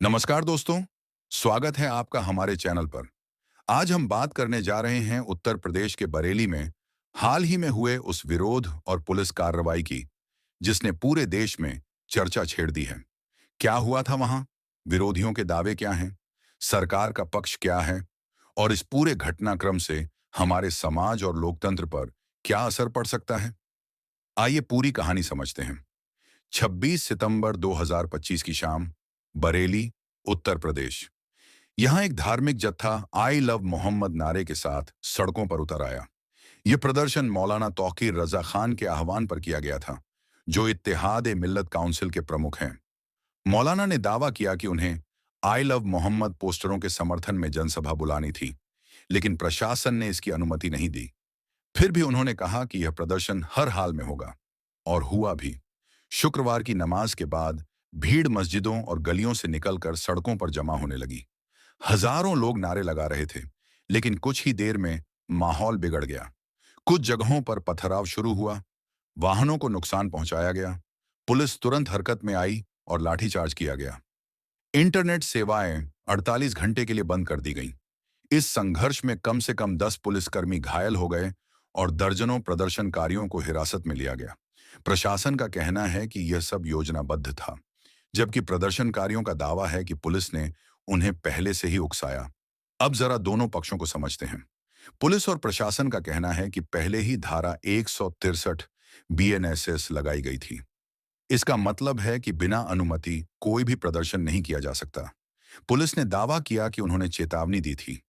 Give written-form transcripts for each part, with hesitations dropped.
नमस्कार दोस्तों, स्वागत है आपका हमारे चैनल पर। आज हम बात करने जा रहे हैं उत्तर प्रदेश के बरेली में हाल ही में हुए उस विरोध और पुलिस कार्रवाई की, जिसने पूरे देश में चर्चा छेड़ दी है। क्या हुआ था वहां? विरोधियों के दावे क्या हैं? सरकार का पक्ष क्या है? और इस पूरे घटनाक्रम से हमारे समाज और लोकतंत्र पर क्या असर पड़ सकता है? आइए पूरी कहानी समझते हैं। 26 सितंबर 2025 की शाम, बरेली, उत्तर प्रदेश। यहाँ एक धार्मिक जत्था आई लव मोहम्मद नारे के साथ सड़कों पर उतर आया। यह प्रदर्शन मौलाना तौकीर रजा खान के आह्वान पर किया गया था, जो इत्तेहाद ए मिल्लत काउंसिल के प्रमुख हैं। मौलाना ने दावा किया कि उन्हें आई लव मोहम्मद पोस्टरों के समर्थन में जनसभा बुलानी थी, लेकिन प्रशासन ने इसकी अनुमति नहीं दी। फिर भी उन्होंने कहा कि यह प्रदर्शन हर हाल में होगा, और हुआ भी। शुक्रवार की नमाज के बाद भीड़ मस्जिदों और गलियों से निकलकर सड़कों पर जमा होने लगी। हजारों लोग नारे लगा रहे थे, लेकिन कुछ ही देर में माहौल बिगड़ गया। कुछ जगहों पर पथराव शुरू हुआ, वाहनों को नुकसान पहुंचाया गया, पुलिस तुरंत हरकत में आई और लाठीचार्ज किया गया। इंटरनेट सेवाएं 48 घंटे के लिए बंद कर दी गईं। इस संघर्ष में कम से कम 10 पुलिसकर्मी घायल हो गए और दर्जनों प्रदर्शनकारियों को हिरासत में लिया गया। प्रशासन का कहना है कि यह सब योजनाबद्ध था, जबकि प्रदर्शनकारियों का दावा है कि पुलिस ने उन्हें पहले से ही उकसाया। अब जरा दोनों पक्षों को समझते हैं। पुलिस और प्रशासन का कहना है कि पहले ही धारा 163 बीएनएसएस लगाई गई थी। इसका मतलब है कि बिना अनुमति कोई भी प्रदर्शन नहीं किया जा सकता। पुलिस ने दावा किया कि उन्होंने चेतावनी दी थी।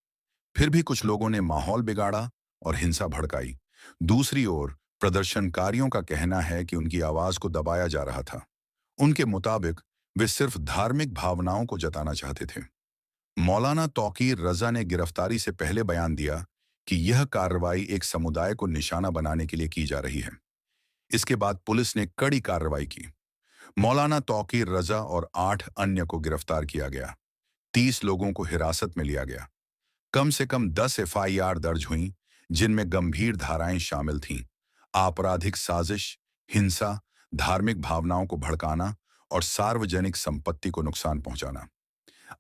फिर भी कुछ लोगों ने माहौल बिगाड़ा और हिंसा भड़काई। दूसरी ओर प्रदर्शनकारियों का कहना है कि उनकी आवाज को दबाया जा रहा था। उनके मुताबिक वे सिर्फ धार्मिक भावनाओं को जताना चाहते थे। मौलाना तौकीर रजा ने गिरफ्तारी से पहले बयान दिया कि यह कार्रवाई एक समुदाय को निशाना बनाने के लिए की जा रही है। इसके बाद पुलिस ने कड़ी कार्रवाई की। मौलाना तौकीर रजा और 8 अन्य को गिरफ्तार किया गया। 30 लोगों को हिरासत में लिया गया। कम से कम 10 एफआईआर दर्ज हुईं, जिनमें गंभीर धाराएं शामिल थीं। आपराधिक साजिश, हिंसा, धार्मिक भावनाओं को भड़काना और सार्वजनिक संपत्ति को नुकसान पहुंचाना।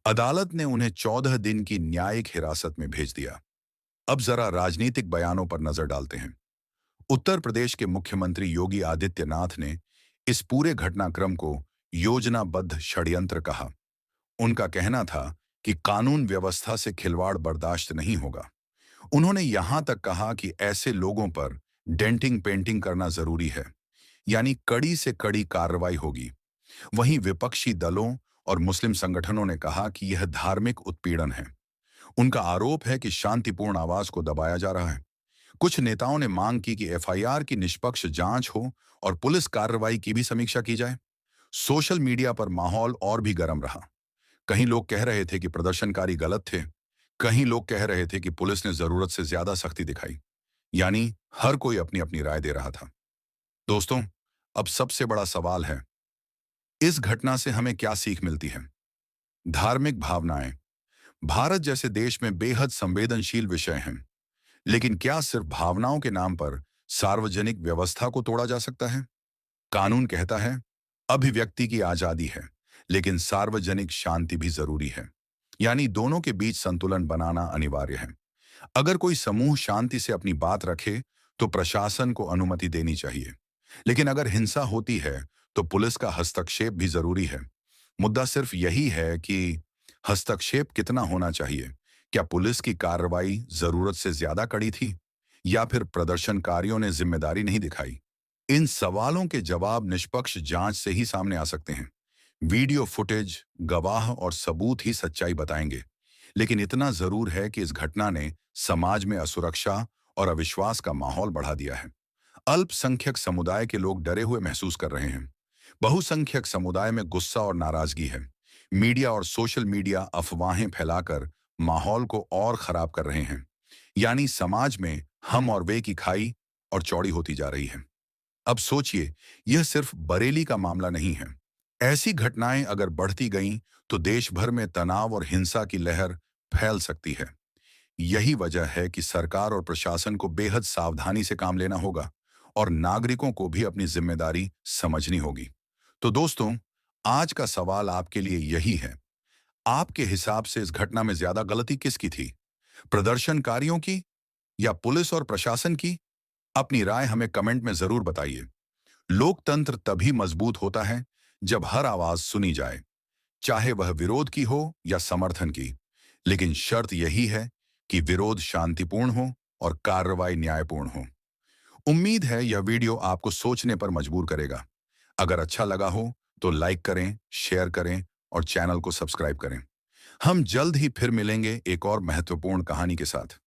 अदालत ने उन्हें 14 दिन की न्यायिक हिरासत में भेज दिया। अब जरा राजनीतिक बयानों पर नजर डालते हैं। उत्तर प्रदेश के मुख्यमंत्री योगी आदित्यनाथ ने इस पूरे घटनाक्रम को योजनाबद्ध षड्यंत्र कहा। उनका कहना था कि कानून व्यवस्था से खिलवाड़ बर्दाश्त नहीं होगा। उन्होंने यहां तक कहा कि ऐसे लोगों पर डेंटिंग पेंटिंग करना जरूरी है, यानी कड़ी से कड़ी कार्रवाई होगी। वहीं विपक्षी दलों और मुस्लिम संगठनों ने कहा कि यह धार्मिक उत्पीड़न है। उनका आरोप है कि शांतिपूर्ण आवाज को दबाया जा रहा है। कुछ नेताओं ने मांग की कि एफआईआर की निष्पक्ष जांच हो और पुलिस कार्रवाई की भी समीक्षा की जाए। सोशल मीडिया पर माहौल और भी गर्म रहा। कहीं लोग कह रहे थे कि प्रदर्शनकारी गलत थे, कहीं लोग कह रहे थे कि पुलिस ने जरूरत से ज्यादा सख्ती दिखाई। यानी हर कोई अपनी अपनी राय दे रहा था। दोस्तों, अब सबसे बड़ा सवाल है, इस घटना से हमें क्या सीख मिलती है? धार्मिक भावनाएं भारत जैसे देश में बेहद संवेदनशील विषय हैं, लेकिन क्या सिर्फ भावनाओं के नाम पर सार्वजनिक व्यवस्था को तोड़ा जा सकता है? कानून कहता है, अभिव्यक्ति की आजादी है, लेकिन सार्वजनिक शांति भी जरूरी है। यानी दोनों के बीच संतुलन बनाना अनिवार्य है। अगर कोई समूह शांति से अपनी बात रखे, तो प्रशासन को अनुमति देनी चाहिए। लेकिन अगर हिंसा होती है, तो पुलिस का हस्तक्षेप भी जरूरी है। मुद्दा सिर्फ यही है कि हस्तक्षेप कितना होना चाहिए। क्या पुलिस की कार्रवाई जरूरत से ज्यादा कड़ी थी, या फिर प्रदर्शनकारियों ने जिम्मेदारी नहीं दिखाई? इन सवालों के जवाब निष्पक्ष जांच से ही सामने आ सकते हैं। वीडियो फुटेज, गवाह और सबूत ही सच्चाई बताएंगे। लेकिन इतना जरूर है कि इस घटना ने समाज में असुरक्षा और अविश्वास का माहौल बढ़ा दिया है। अल्पसंख्यक समुदाय के लोग डरे हुए महसूस कर रहे हैं। बहुसंख्यक समुदाय में गुस्सा और नाराजगी है। मीडिया और सोशल मीडिया अफवाहें फैलाकर माहौल को और खराब कर रहे हैं। यानी समाज में हम और वे की खाई और चौड़ी होती जा रही है। अब सोचिए, यह सिर्फ बरेली का मामला नहीं है। ऐसी घटनाएं अगर बढ़ती गईं, तो देश भर में तनाव और हिंसा की लहर फैल सकती है। यही वजह है कि सरकार और प्रशासन को बेहद सावधानी से काम लेना होगा और नागरिकों को भी अपनी जिम्मेदारी समझनी होगी। तो दोस्तों, आज का सवाल आपके लिए यही है। आपके हिसाब से इस घटना में ज्यादा गलती किसकी थी? प्रदर्शनकारियों की या पुलिस और प्रशासन की? अपनी राय हमें कमेंट में जरूर बताइए। लोकतंत्र तभी मजबूत होता है जब हर आवाज सुनी जाए, चाहे वह विरोध की हो या समर्थन की। लेकिन शर्त यही है कि विरोध शांतिपूर्ण हो और कार्रवाई न्यायपूर्ण हो। उम्मीद है यह वीडियो आपको सोचने पर मजबूर करेगा। अगर अच्छा लगा हो तो लाइक करें, शेयर करें और चैनल को सब्सक्राइब करें। हम जल्द ही फिर मिलेंगे एक और महत्वपूर्ण कहानी के साथ।